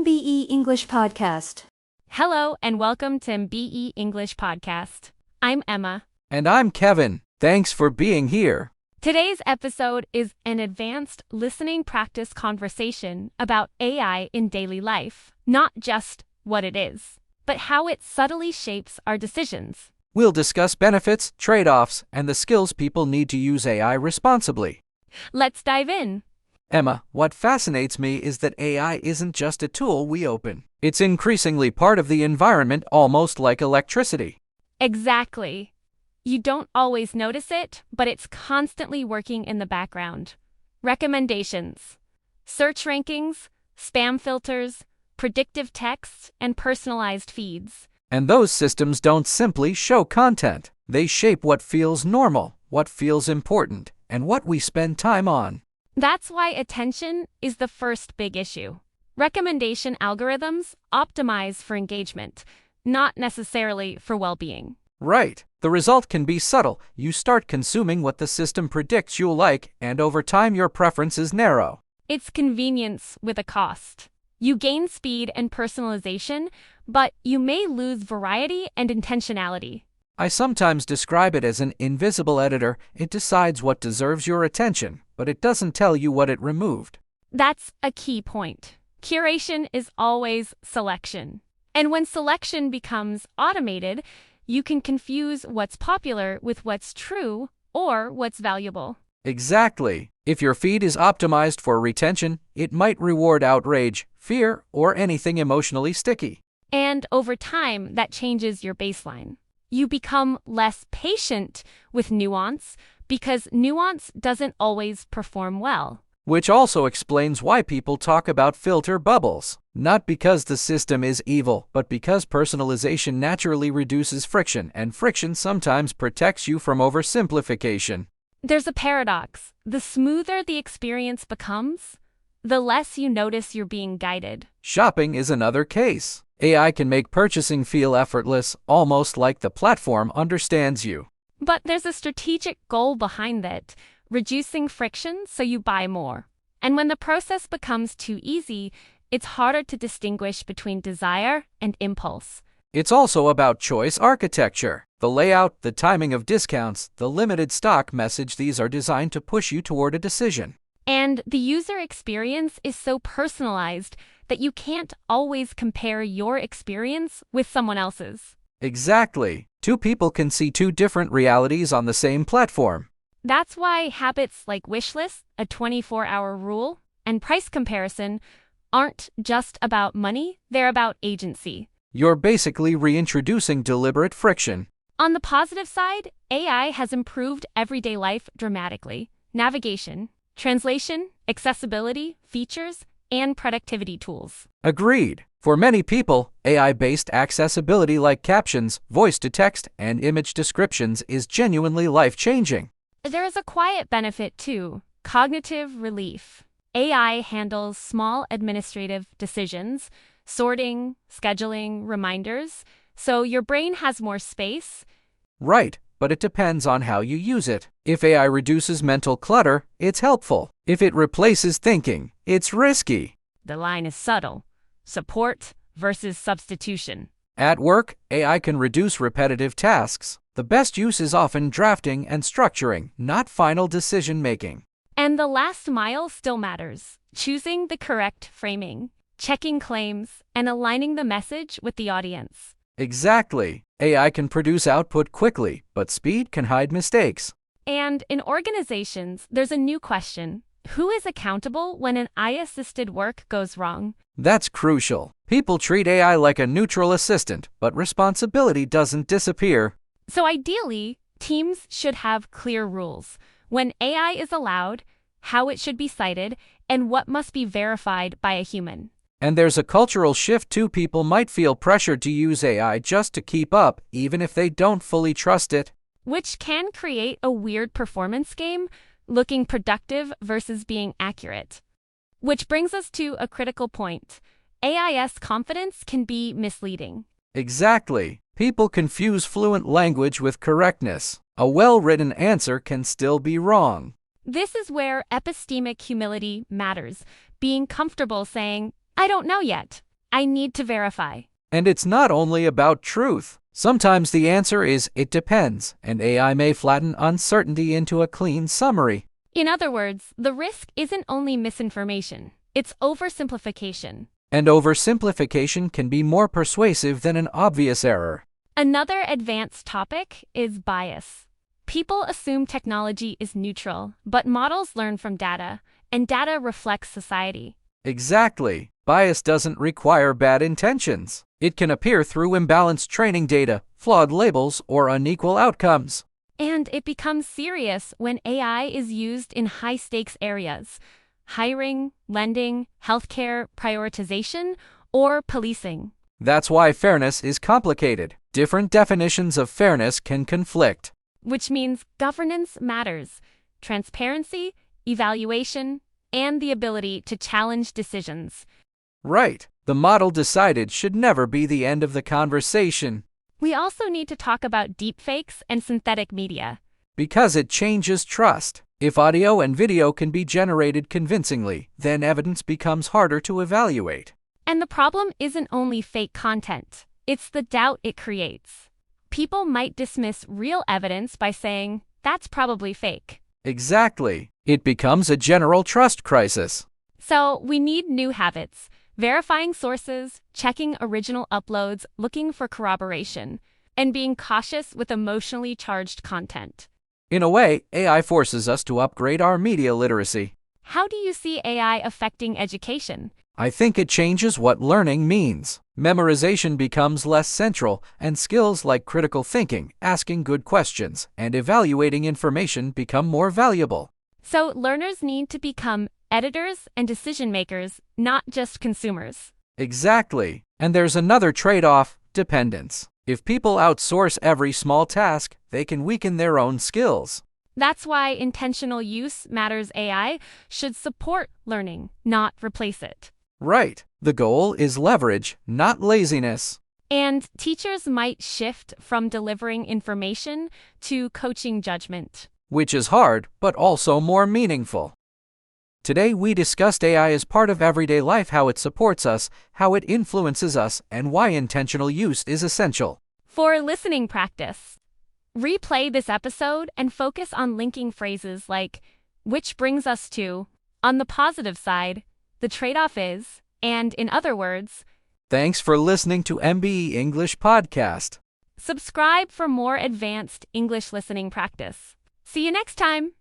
MBE English Podcast. Hello and welcome to MBE English Podcast. I'm Emma. And I'm Kevin. Thanks for being here. Today's episode is an advanced listening practice conversation about AI in daily life, not just what it is, but how it subtly shapes our decisions. We'll discuss benefits, trade-offs, and the skills people need to use AI responsibly. Let's dive in. Emma, what fascinates me is that AI isn't just a tool we open. It's increasingly part of the environment, almost like electricity. Exactly. You don't always notice it, but it's constantly working in the background. Recommendations, search rankings, spam filters, predictive text, and personalized feeds. And those systems don't simply show content. They shape what feels normal, what feels important, and what we spend time on. That's why attention is the first big issue. Recommendation algorithms optimize for engagement, not necessarily for well-being. Right. The result can be subtle. You start consuming what the system predicts you'll like, and over time your preferences narrow. It's convenience with a cost. You gain speed and personalization, but you may lose variety and intentionality. I sometimes describe it as an invisible editor. It decides what deserves your attention, but it doesn't tell you what it removed. That's a key point. Curation is always selection. And when selection becomes automated, you can confuse what's popular with what's true or what's valuable. Exactly. If your feed is optimized for retention, it might reward outrage, fear, or anything emotionally sticky. And over time, that changes your baseline. You become less patient with nuance because nuance doesn't always perform well. Which also explains why people talk about filter bubbles. Not because the system is evil, but because personalization naturally reduces friction, and friction sometimes protects you from oversimplification. There's a paradox. The smoother the experience becomes, the less you notice you're being guided. Shopping is another case. AI can make purchasing feel effortless, almost like the platform understands you. But there's a strategic goal behind that, reducing friction so you buy more. And when the process becomes too easy, it's harder to distinguish between desire and impulse. It's also about choice architecture. The layout, the timing of discounts, the limited stock message, these are designed to push you toward a decision. And the user experience is so personalized that you can't always compare your experience with someone else's. Exactly. Two people can see two different realities on the same platform. That's why habits like wish lists, a 24-hour rule, and price comparison aren't just about money, they're about agency. You're basically reintroducing deliberate friction. On the positive side, AI has improved everyday life dramatically. Navigation, translation, accessibility, features, and productivity tools. Agreed. For many people, AI-based accessibility like captions, voice-to-text, and image descriptions is genuinely life-changing. There is a quiet benefit too, cognitive relief. AI handles small administrative decisions, sorting, scheduling, reminders, so your brain has more space. Right, but it depends on how you use it. If AI reduces mental clutter, it's helpful. If it replaces thinking, it's risky. The line is subtle. Support versus substitution. At work, AI can reduce repetitive tasks. The best use is often drafting and structuring, not final decision-making. And the last mile still matters. Choosing the correct framing, checking claims, and aligning the message with the audience. Exactly. AI can produce output quickly, but speed can hide mistakes. And in organizations, there's a new question. Who is accountable when an AI-assisted work goes wrong? That's crucial. People treat AI like a neutral assistant, but responsibility doesn't disappear. So ideally, teams should have clear rules. When AI is allowed, how it should be cited, and what must be verified by a human. And there's a cultural shift too. People might feel pressured to use AI just to keep up, even if they don't fully trust it. Which can create a weird performance game, looking productive versus being accurate. Which brings us to a critical point. AI's confidence can be misleading. Exactly. People confuse fluent language with correctness. A well-written answer can still be wrong. This is where epistemic humility matters, being comfortable saying, I don't know yet, I need to verify. And it's not only about truth. Sometimes the answer is it depends, and AI may flatten uncertainty into a clean summary. In other words, the risk isn't only misinformation, it's oversimplification. And oversimplification can be more persuasive than an obvious error. Another advanced topic is bias. People assume technology is neutral, but models learn from data, and data reflects society. Exactly. Bias doesn't require bad intentions. It can appear through imbalanced training data, flawed labels, or unequal outcomes. And it becomes serious when AI is used in high-stakes areas: hiring, lending, healthcare, prioritization, or policing. That's why fairness is complicated. Different definitions of fairness can conflict. Which means governance matters: transparency, evaluation, and the ability to challenge decisions. Right. The model decided should never be the end of the conversation. We also need to talk about deepfakes and synthetic media. Because it changes trust. If audio and video can be generated convincingly, then evidence becomes harder to evaluate. And the problem isn't only fake content, it's the doubt it creates. People might dismiss real evidence by saying, "That's probably fake." Exactly. It becomes a general trust crisis. So we need new habits: verifying sources, checking original uploads, looking for corroboration, and being cautious with emotionally charged content. In a way, AI forces us to upgrade our media literacy. How do you see AI affecting education? I think it changes what learning means. Memorization becomes less central, and skills like critical thinking, asking good questions, and evaluating information become more valuable. So learners need to become editors and decision makers, not just consumers. Exactly. And there's another trade-off: dependence. If people outsource every small task, they can weaken their own skills. That's why intentional use matters. AI should support learning, not replace it. Right. The goal is leverage, not laziness. And teachers might shift from delivering information to coaching judgment. Which is hard, but also more meaningful. Today we discussed AI as part of everyday life, how it supports us, how it influences us, and why intentional use is essential. For listening practice, replay this episode and focus on linking phrases like "which brings us to," on the positive side, "the trade-off is," and in other words. Thanks for listening to MBE English Podcast. Subscribe for more advanced English listening practice. See you next time.